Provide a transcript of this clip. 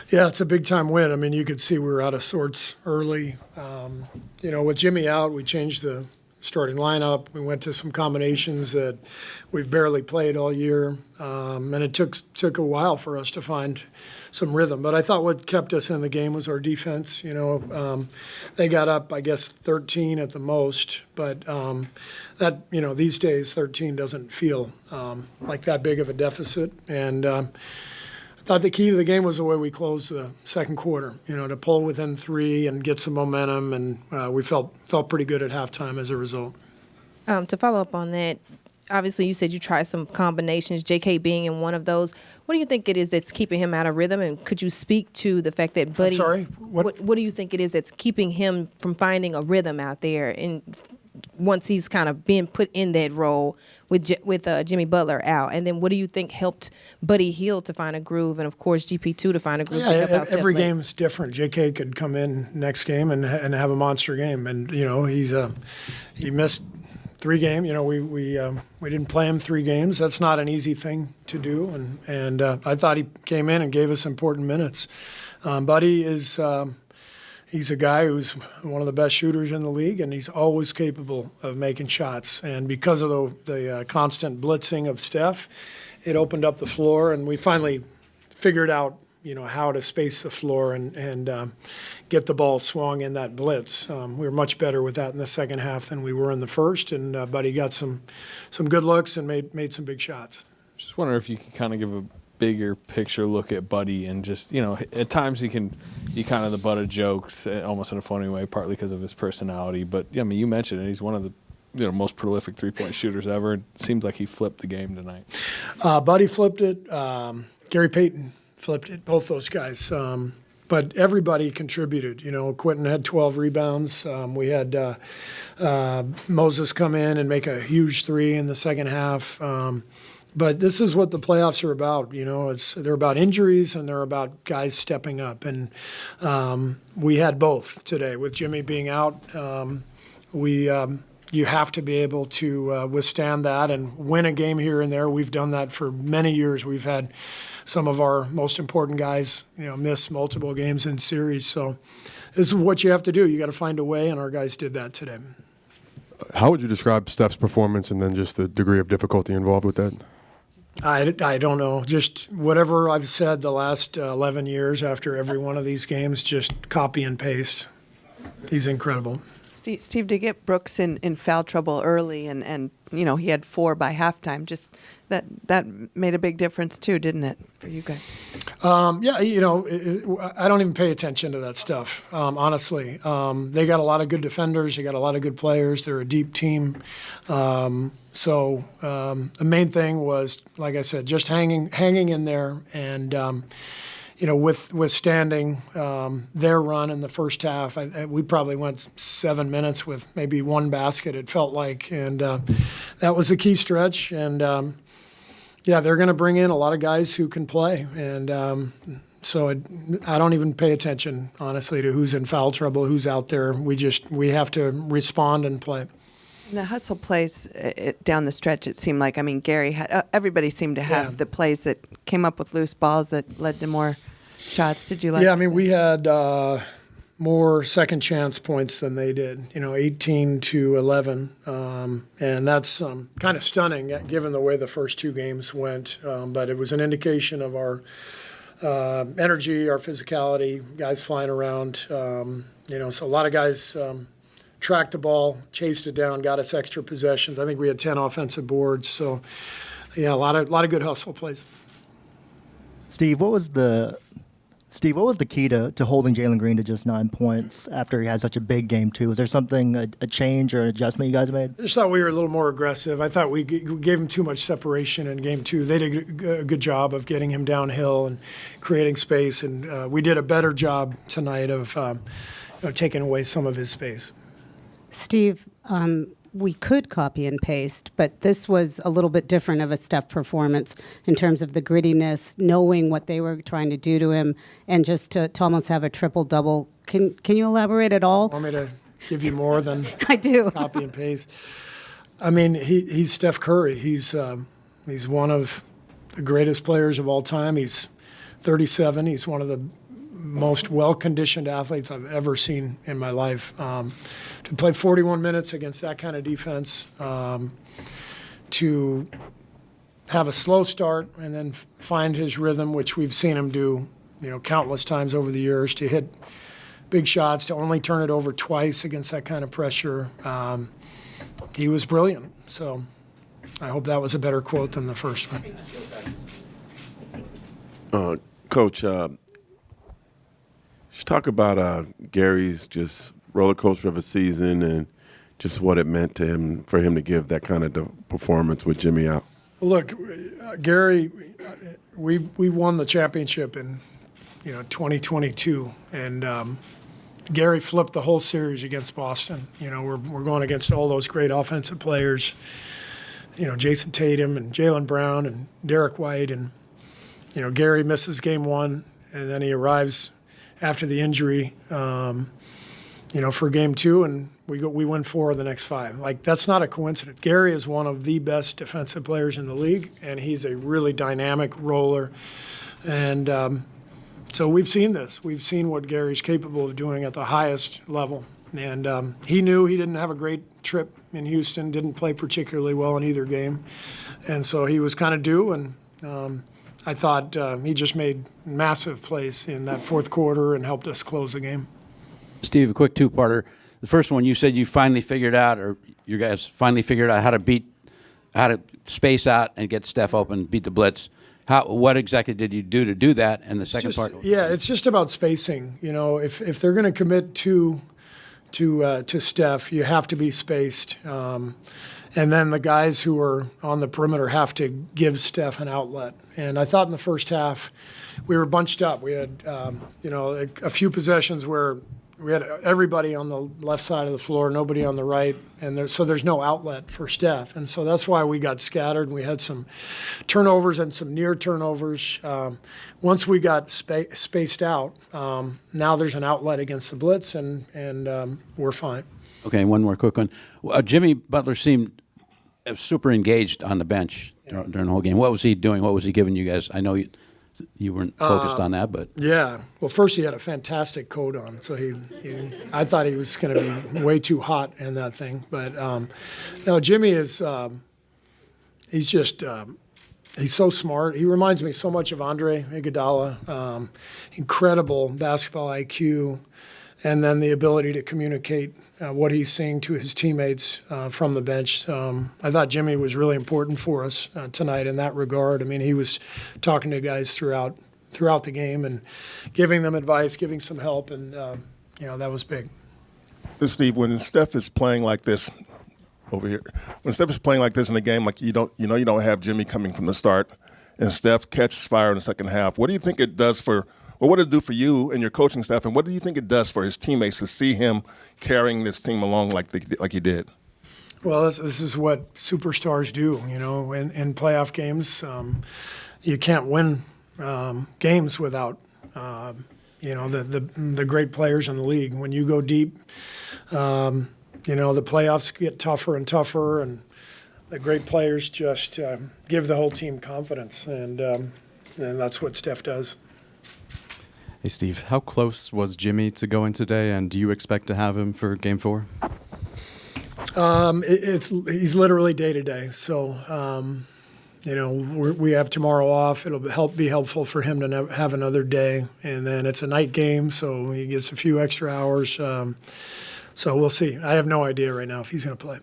Yeah, it's a big-time win. I mean, you could see we were out of sorts early. With Jimmy out, we changed the starting lineup. We went to some combinations that we've barely played all year, and it took a while for us to find some rhythm. But I thought what kept us in the game was our defense. They got up, I guess, 13 at the most, but these days 13 doesn't feel like that big of a deficit. And I thought the key to the game was the way we closed the second quarter, to pull within 3 and get some momentum, and we felt pretty good at halftime as a result. To follow up on that, obviously you said you tried some combinations, JK being in one of those. What do you think it is that's keeping him out of rhythm, and could you speak to the fact that Buddy – I'm sorry? What do you think it is that's keeping him from finding a rhythm out there and once he's kind of been put in that role with Jimmy Butler out? And then what do you think helped Buddy Hield to find a groove, and, of course, GP2 to find a groove? Yeah, every game's different. JK could come in next game and have a monster game. And, he missed 3 games. We didn't play him 3 games. That's not an easy thing to do. And I thought he came in and gave us important minutes. Buddy is he's a guy who's one of the best shooters in the league, and he's always capable of making shots. And because of the constant blitzing of Steph, it opened up the floor, and we finally figured out, how to space the floor and get the ball swung in that blitz. We were much better with that in the second half than we were in the first, and Buddy got some good looks and made some big shots. Just wonder if you could kind of give a bigger picture look at Buddy, and just, at times he can be kind of the butt of jokes, almost in a funny way, partly because of his personality. But, I mean, you mentioned it. He's one of the most prolific three-point shooters ever. It seems like he flipped the game tonight. Buddy flipped it. Gary Payton flipped it, both those guys. But everybody contributed. Quentin had 12 rebounds. We had Moses come in and make a huge 3 in the second half. But this is what the playoffs are about. They're about injuries and they're about guys stepping up. And we had both today. With Jimmy being out, you have to be able to withstand that and win a game here and there. We've done that for many years. We've had some of our most important guys, miss multiple games in series. So this is what you have to do. You got to find a way, and our guys did that today. How would you describe Steph's performance and then just the degree of difficulty involved with that? I don't know. Just whatever I've said the last 11 years after every one of these games, just copy and paste. He's incredible. Steve, to get Brooks in foul trouble early and he had 4 by halftime, just that made a big difference too, didn't it, for you guys? I don't even pay attention to that stuff, honestly. They got a lot of good defenders. They got a lot of good players. They're a deep team. So the main thing was, like I said, just hanging in there and withstanding their run in the first half. We probably went 7 minutes with maybe 1 basket, it felt like, and that was the key stretch. And they're going to bring in a lot of guys who can play, and so I don't even pay attention, honestly, to who's in foul trouble, who's out there. We have to respond and play. The hustle plays down the stretch, it seemed like. I mean, Gary had everybody seemed to have the plays that came up with loose balls that led to more shots. Did you like? Yeah, I mean, we had more second chance points than they did. 18 to 11, and that's kind of stunning given the way the first 2 games went. But it was an indication of our energy, our physicality, guys flying around. So a lot of guys. Tracked the ball, chased it down, got us extra possessions. I think we had 10 offensive boards. So, a lot of good hustle plays. Steve, what was the key to holding Jalen Green to just 9 points after he had such a big game too? Was there something, a change or an adjustment you guys made? I just thought we were a little more aggressive. I thought we gave him too much separation in game 2. They did a good job of getting him downhill and creating space, and we did a better job tonight of taking away some of his space. Steve, we could copy and paste, but this was a little bit different of a Steph performance in terms of the grittiness, knowing what they were trying to do to him, and just to almost have a triple-double. Can you elaborate at all? Want me to give you more than I do. Copy and paste? I mean, he's Steph Curry. He's one of the greatest players of all time. He's 37. He's one of the most well-conditioned athletes I've ever seen in my life. To play 41 minutes against that kind of defense, to have a slow start and then find his rhythm, which we've seen him do, countless times over the years, to hit big shots, to only turn it over twice against that kind of pressure. He was brilliant. So I hope that was a better quote than the first one. Coach, just talk about Gary's just roller coaster of a season and just what it meant to him for him to give that kind of performance with Jimmy out. Look, Gary, we won the championship in 2022, and Gary flipped the whole series against Boston. We're going against all those great offensive players. Jason Tatum and Jaylen Brown and Derek White, and Gary misses game one, and then he arrives after the injury, for game two, and we win 4 of the next 5. Like, that's not a coincidence. Gary is one of the best defensive players in the league, and he's a really dynamic roller. And so we've seen this. We've seen what Gary's capable of doing at the highest level. And he knew he didn't have a great trip in Houston, didn't play particularly well in either game. And so he was kind of due, and I thought he just made massive plays in that fourth quarter and helped us close the game. Steve, a quick two-parter. The first one, you said you finally figured out, or you guys finally figured out how to space out and get Steph open, beat the blitz. What exactly did you do to do that? And the second part? Yeah, it's just about spacing. If they're going to commit to Steph, you have to be spaced. And then the guys who are on the perimeter have to give Steph an outlet. And I thought in the first half we were bunched up. We had, a few possessions where we had everybody on the left side of the floor, nobody on the right, and so there's no outlet for Steph. And so that's why we got scattered, and we had some turnovers and some near turnovers. Once we got spaced out, now there's an outlet against the blitz, and we're fine. Okay, one more quick one. Jimmy Butler seemed super engaged on the bench during the whole game. What was he doing? What was he giving you guys? I know you weren't focused on that, but yeah. Well, first he had a fantastic coat on, so I thought he was going to be way too hot in that thing. But no, Jimmy is he's so smart. He reminds me so much of Andre Iguodala. Incredible basketball IQ, and then the ability to communicate what he's seeing to his teammates from the bench. I thought Jimmy was really important for us tonight in that regard. I mean, he was talking to guys throughout the game and giving them advice, giving some help, and that was big. Steve, when Steph is playing like this over here, when Steph is playing like this in a game, like you don't have Jimmy coming from the start, and Steph catches fire in the second half. What do you think it does for? Well, what did it do for you and your coaching staff, and what do you think it does for his teammates to see him carrying this team along like he did? Well, this is what superstars do, in playoff games. You can't win games without, the great players in the league. When you go deep, the playoffs get tougher and tougher, and the great players just give the whole team confidence, and that's what Steph does. Hey, Steve, how close was Jimmy to going today, and do you expect to have him for Game 4? He's literally day to day. So, we have tomorrow off. It'll be helpful for him to have another day, and then it's a night game, so he gets a few extra hours. So we'll see. I have no idea right now if he's going to play.